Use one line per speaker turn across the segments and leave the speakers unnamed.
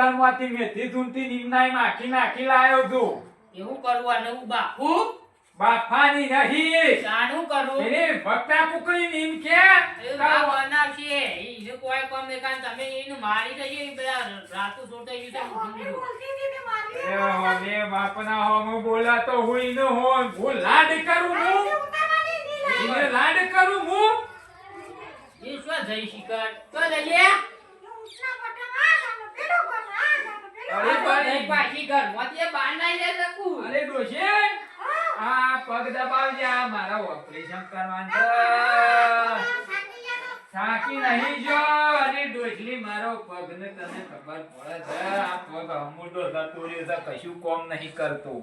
ખેતરમાંથી મેથી ધૂમતી નીમનાઈ નાખી લાયો છું.
એવું કરવાનું બાપુ
બાફાની નહીં.
જાણું કરું
એને ભક્તા કુકરી નીમ કે
એ બા બનાવશે ઈ કોઈ કોમ દેખાન તમે એનું મારી દઈએ ઈ બધા રાતું છોટાઈ ગયું છે
હવે બાપના હોમ બોલાતો હોય ન હોય હું લાડ કરું હું એને લાડ કરું હું
એ શું જઈ શિકાર તો જઈએ
અરે
ભાઈ પાછી ઘર માંથી બહાર નાઈ લે શકું
અરે ડોશી આ પગ દબાવજે આ મારા ઓપરેશન કરવાનું છે થાકી નહીં જો અને ડોશલી મારો પગ ને તને ખબર પડે છે આ પગ અમૂડો થતો રહ્યો છે કશું કોમ નહીં કરતો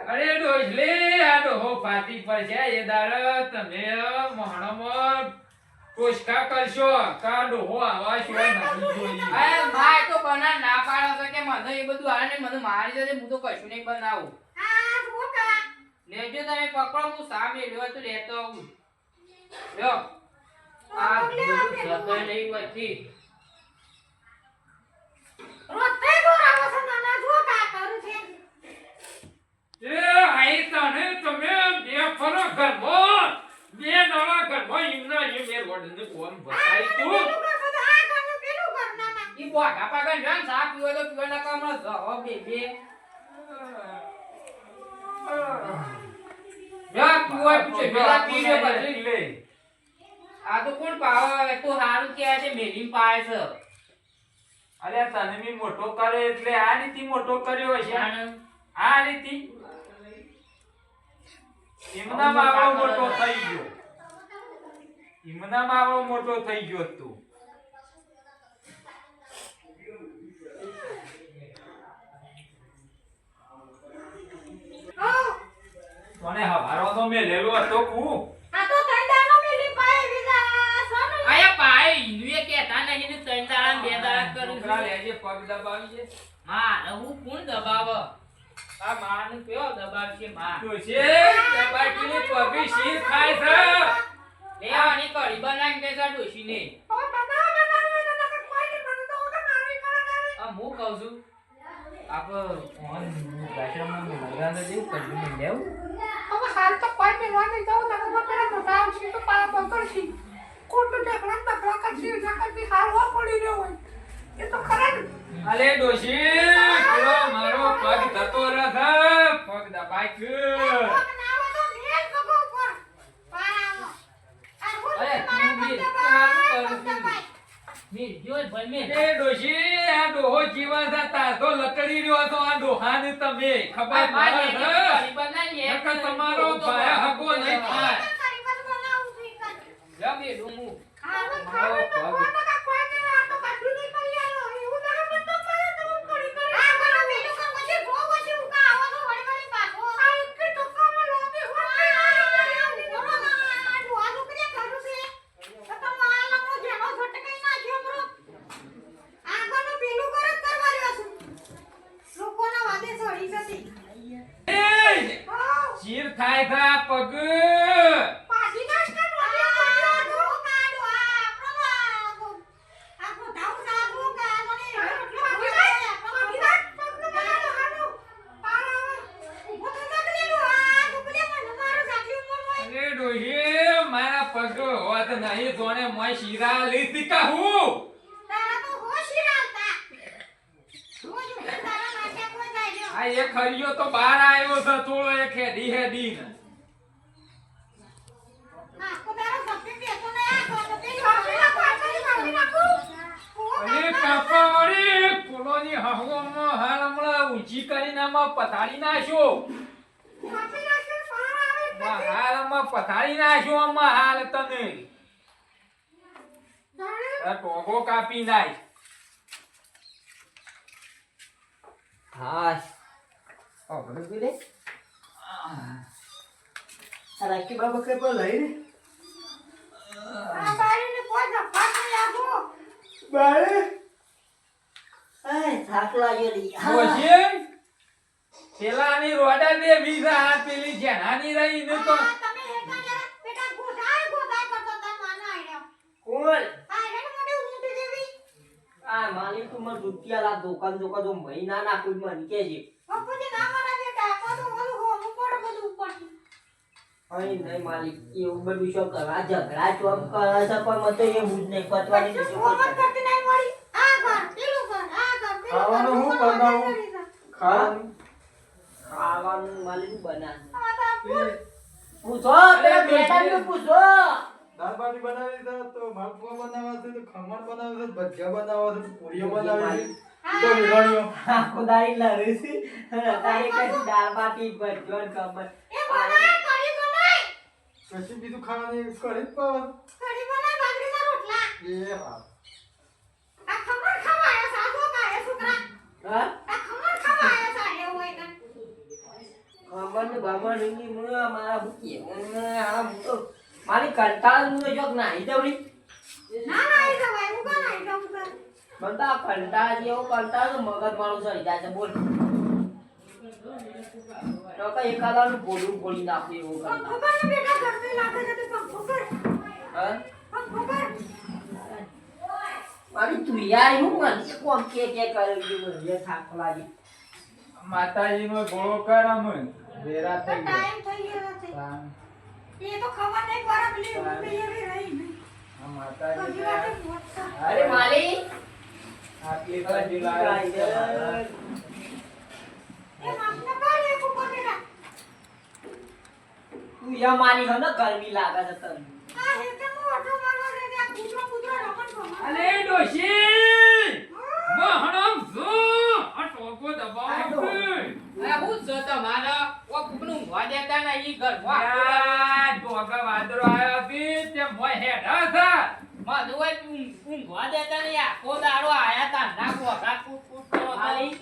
અરે ડોશલી આ ડોહો ફાટી પર છે એ દાડ તમે મોહણમાં કોશકા કરશો કા ડોહો આવા શો નથી જોઈ
અરે ભાઈ તો બના ના પાડો છે કે મને એ બધું આને મને મારી જશે હું તો કશું નહીં બનાવું લેજો તમે પકડો હું સામે લ્યો તો લેતો આવું લ્યો આ બધું સતો નહીં પછી
એ આઈ તને તમે બે ફરો ઘરમાં બે નવા ઘરમાં ઇમના એ મેર વડને કોમ બતાઈ તું
ઈ બોગા પાગા જાન સા પીવો તો પીવાના કામમાં જવા બે યા પીવા પૂછે પેલા પીને પછી
લે
આ તો કોણ પાવે તો હારું કે છે મેલીમ પાય છે
અરે તને મી મોટો કરે એટલે આ રીતિ મોટો કર્યો છે આ રીતિ ઇમના માવો મોટો થઈ ગયો ઇમના માવો મોટો થઈ ગયો તું કોને હવારો તો મે લેલો હતો કુ
આયા પાય ઇન્દુએ કેતા નહીં ને ત્રણ દાડા બે દાડા કરું
છોકરા લેજે પગ દબાવી છે
માં હું કોણ દબાવ આ માનું કયો દબાવ છે માં
તો છે દબાટીને પગી શીર ખાય છે
લેવાની કઢી બનાવીને કેસા ડોશી ને આ હું કહું છું આપ ફોન ગાશરમાં લગાને દે કઢી ને લેવું
અલે ડોશી પેલો મારો પગ ધતો રહે પગ દબાઈ ગયો
અરે તું બી સારું કરું છું મી જોઈ ભાઈ મે
એ ડોશી આ ડોહો જીવા જતા તો લકડી રહ્યો તો આ ડોહાને તમે ખબર
મારે
પડે
કઢી બનાવીએ
નકર તમારો ભાઈ હગો નહીં થાય
જા બે ડુમુ
મારો પગ ચીર થાય છે આ પગ અરે ડોશી મારા પગ હોત નહીં જોને મોય શીરા લીધી કહું આ એક હરિયો તો બહાર આવ્યો છે થોડો એક હેડી હેડી ને અરે કાપાવાળી કોલોની હવામાં હાલ હમણાં ઊંચી કરીને આમાં પથારી નાખ્યો હાલ આમાં પથારી નાખ્યો આમાં હાલ તને ટોગો કાપી નાખ
હા આપણે પી લે રાખી બાબા કઈ પર લઈ બારે થાક લાગ્યો લી
ડોશી પેલાની રોડા દે બીજા આ પેલી જેનાની રહી ને તો
બોલ આ માલિક તું મને રૂપિયા લા દુકાન દુકાન તો મહિના ના કોઈ મને કે છે અહીં નહીં માલિક એવું બધું શું કરવા ઝઘડા ચોમ કરે છે પણ મને તો એવું જ નહીં પતવાની બીજું
ખાવાનું હું બનાવું
ખાવાનું માલિક બનાવે પૂછો પેલા બેટાને પૂછો
દાળ બાટી બનાવી છે તો માલપુઆ બનાવવા છે તો ખમણ બનાવે છે ભજીયા બનાવવા છે પૂરીઓ બનાવી છે તો વિરાણીઓ
આખો દાઈ લડે છે તારે કઈ દાળ બાટી ભજ્યો ખબર
કશું બીજું ખાવાની કરી જ પાવાનું એ હા
હા ખબર ને બાબા ની મુના મારા ભૂકી આ તો મારી કંટાળ નું જોક નાઈ દવડી બતા કંટાળ જેવો કંટાળ તો મગજ મારું સરી જાય છે બોલ તો કઈ એકાદાનું બોલું બોલી નાખે એવું હા મારી તું યાર હું મને કોમ કે કરે મને થાક લાગી
માતાજીનો ગોળો કર અમન વેરા થઈ ગયા આ માતાજી
અરે માલી
આટલી બાજી લાવી છે મારા.
તું યા માલી હો ને ગરમી લાગે છે તને
અલે ડોશી મોહનમ જો આ ટોકો દબાવ
અરે હું જો તમારા ઓ કુકનું ઊંઘવા દેતા ને ઈ ઘરમાં
યાર ટોકા વાદળો આવ્યો હતી તે મોય હેડા હતા
મને ઓય ઊંઘવા દેતા ને આખો દાડો આયા તા ના કોકા કૂટ કૂટ કરો
માલી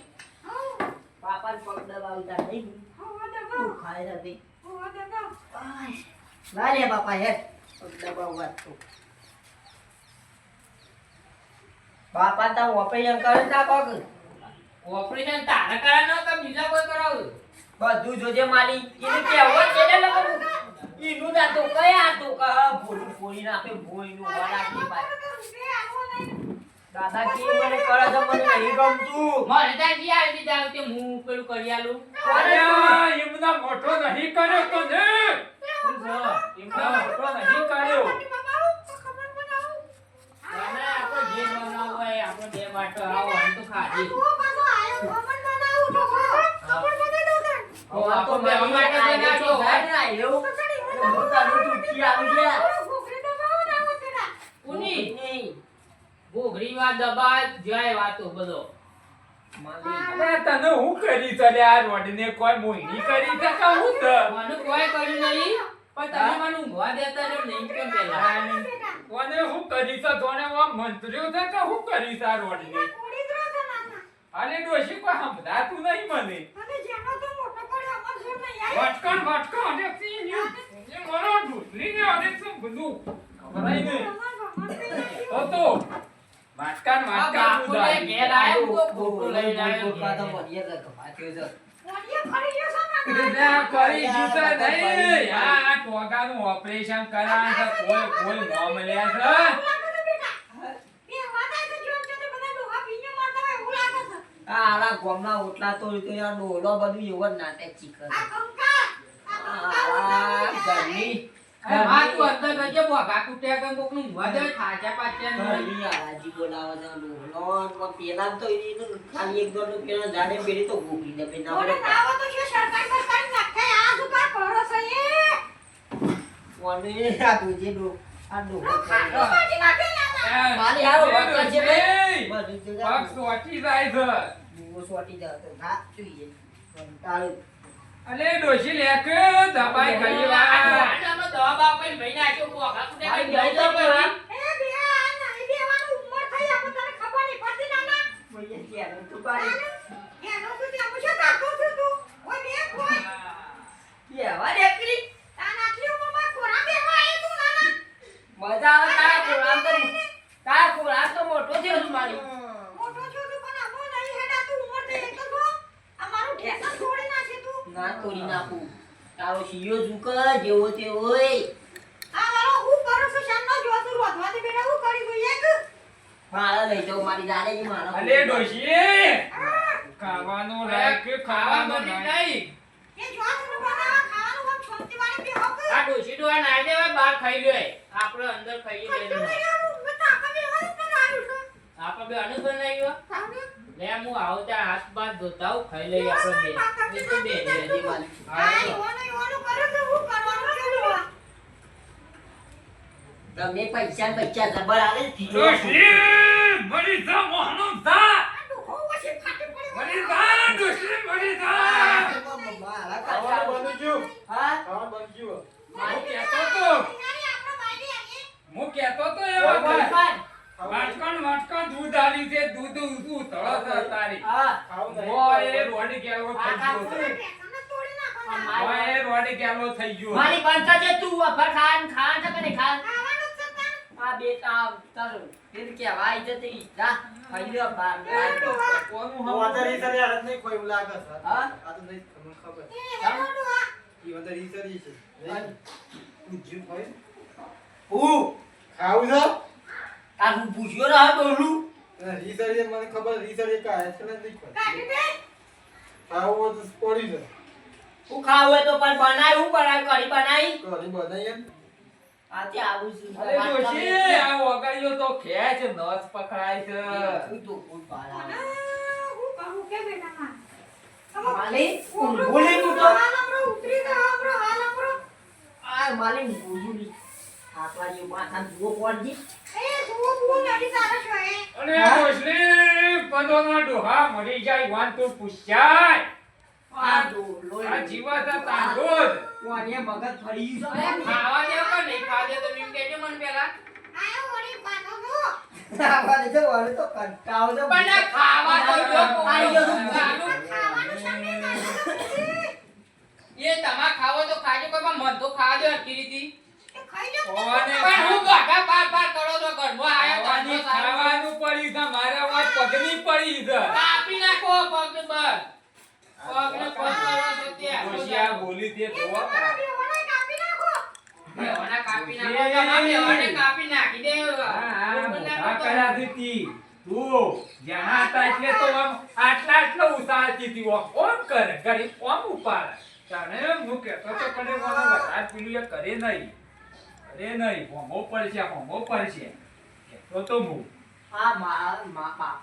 પાપા પગ દબાવતા નહીં તું ખાઈ નથી ના લે બાપા હે પગ દબાવવા તો બાપા તા ઓપરેશન કરે તા કોક
ઓપરેશન તારે કરાનો કે બીજા કોઈ કરાવું
બધું જોજે માલી એને કેવો છે ને લગન ઈનું ના તો કયા તો ક ભોળી ભોળી નાખે ભોળીનું વાળા ભાઈ દાદા કે મને કરે છે મને નહીં ગમતું
મને તાજી આવી દીધા કે હું પેલું કરી આલું
અરે એમના મોટો નહીં કર્યો તો ને એમના મોટો નહીં કર્યો
અને આપણે જે બનાવવું હોય આપણે બે વાટો આવો આમ તો ખાજી
આ તો બે માટે બનાવ્યો હોય ને આયો મોટા મોટું કી આવી ગયા
ઉની
નહીં
ભોગરી વાત દબા જાય વાતો બધો
માલી
અરે તને હું કરી ચલે આ રોડને કોઈ મોહિની કરી છે કે હું તો
મને કોઈ કર્યું નહીં પણ તમે મને ઊંઘવા દેતા જો નહીં કેમ પેલા
કોને હું કરી છે તોને વા મંત્ર્યો છે કે હું કરી છે આ રોડને અરે ડોશી કોઈ સમજાતું નહીં મને વટકણ અને સીન્યુ એ મારો ઢૂસલી ને અને શું બધું ખબરાય નહીં તો વાટકણ
બાપુને ઘેર આયો તો ફોટો લઈને આવ્યો
ગોપા તો મરીએ કે ભાગ્યો છે
કરી જીતે નહીં આ ટોકાનું ઓપરેશન કરાય છે કોઈ નામ લ્યા છે
આલા ગોમના ઓટલા તો આ ડોલો બધું એવું જ નાટક ચીકર ગરમી
આ તું અંદર ગજે બોગા કુટ્યા કે કોકનું ઊંઘવા દે ખાજા પાછા
ગરમી આજી બોલાવે છે ડોલો પેલા તો ખાલી એક દોડ પેલા જાડે પેલી તો ગોપી દે પેલા કોને આ તુજે ડો આ ડો માલી આવો વખત છે બે બધું
પગ
જગા
સોટી જાય છે
બુઓ સોટી જાવ તો ઘા જોઈએ તાળું
અલે ડોશી લેક દબાઈ ગઈ વા
આનો દવા બાપે ભાઈ નાખ્યો બોગા કુટ્યા કે ગઈ તો
ભૈયા ક્યાં તું પાડી કેવા દેખરી મજા આવે તારા પ્રોગ્રામ તો મોટો થયો છું મારી ના તોડી નાખું તારો શિયો ઝુક જેવો તે હોય
આ વાળો હું કરું છું શામનો
મારા લઈ જાઉં મારી દાદાજી મારા
અલે ડોશી ખાવાનું રાખ ખાવાનું
બની
રાખ.
નહીં આ ડોશી ડોહા ના દેવાય બહાર ખાઈ લે આપણે અંદર ખાઈએ આપણે બે અનુભવ નહીં લે હું આવું ત્યાં હાથ બાદ ધોતા આવું ખાઈ લઈએ આપણે બે એ તો બે
દાદાજી મારી તમે પૈસા જબર આલે
ડોશી મરી જા મોહનો જા મરી જા ડોશી મરી જા
ખાવાનું બની ગયું
હા
ખાવાનું બની ગયું
હું કહેતો તો એ વખત વાટકણ દૂધ આલ્યું છે દૂધ ઊંધું તળસ તારી
હા
ખાવું નહીં
ઓય રોડી કેવો થઈ ગયો છે. ઓય રોડી કેવો થઈ ગયો
મારી બંધ છે તું અફર ખાન છે કે નહીં ખાન આ બેટા તારું ફિર કે વાઈ જતી જા ખાઈ લ્યો બાર
કોનું
હું અંદર રીસરી હાલત નહીં કોઈ એવું લાગે છે
હા?
આ તો નહીં તમને ખબર ઈ અંદર રીસરી છે નહીં? તું જીવ ખાય હું ખાવું છે
તારું પૂછ્યો રહા બોલું
રીસરી મને ખબર રીસરી કાય છે ને નહીં ખાય ખાવું હોય તો પડી જાય
હું ખાવું હોય તો પણ બનાય હું બનાય કરી બનાઈ
ઘરે બનાવીએ ને.
આથી આવું છું
અરે ડોશી આ વગાડ્યો તો ખેંચ નસ પકડાય છે
તું તો કોઈ પાલા માલી બોલે તું તો આ માલી બોલું આટલા માથા જુઓ પડજી
અને ડોશી પદોના ડોહા મરી જાય વાન તો પૂછાય
આ દો લોહી
આ જીવા તા તાંડો જ
કોને મગજ ફરી ગયું છે
ખાવા દે કે નહીં ખાવા દે તો એમ કહેજો મને પહેલા
ખાવા દે વાળે તો કંટાળો છે
પણ આ ખાવા તો જો
ખાઈ ગયો તું.
એ તમા ખાવો તો ખાજો કોઈ પણ મન તો ખાવા દે હરકી રીતી
ઓને
પણ હું ગાગા બાર બાર કરો તો ઘરમાં આયો તો
ખાવાનું પડ્યું છે મારા વાત પગની પડી છે
કાપી નાખો પગ બસ પગને પગ કરો તો ત્યાં
ડોશી આ બોલી તે જોવા
બેવાના કાપી નાખો તમારે બેવાને કાપી નાખી દે
આ કર્યા હતી તું જ્યાં હતા એટલે તો આમ આટલા ઉતારતી હતી ઓમ કરે ગરીબ ઓમ ઉપાડે તને હું કહેતો તો કને મને વધારે પેલું એ કરે નહીં હોમો પડશે કહેતો તો હું
આ મા બાપ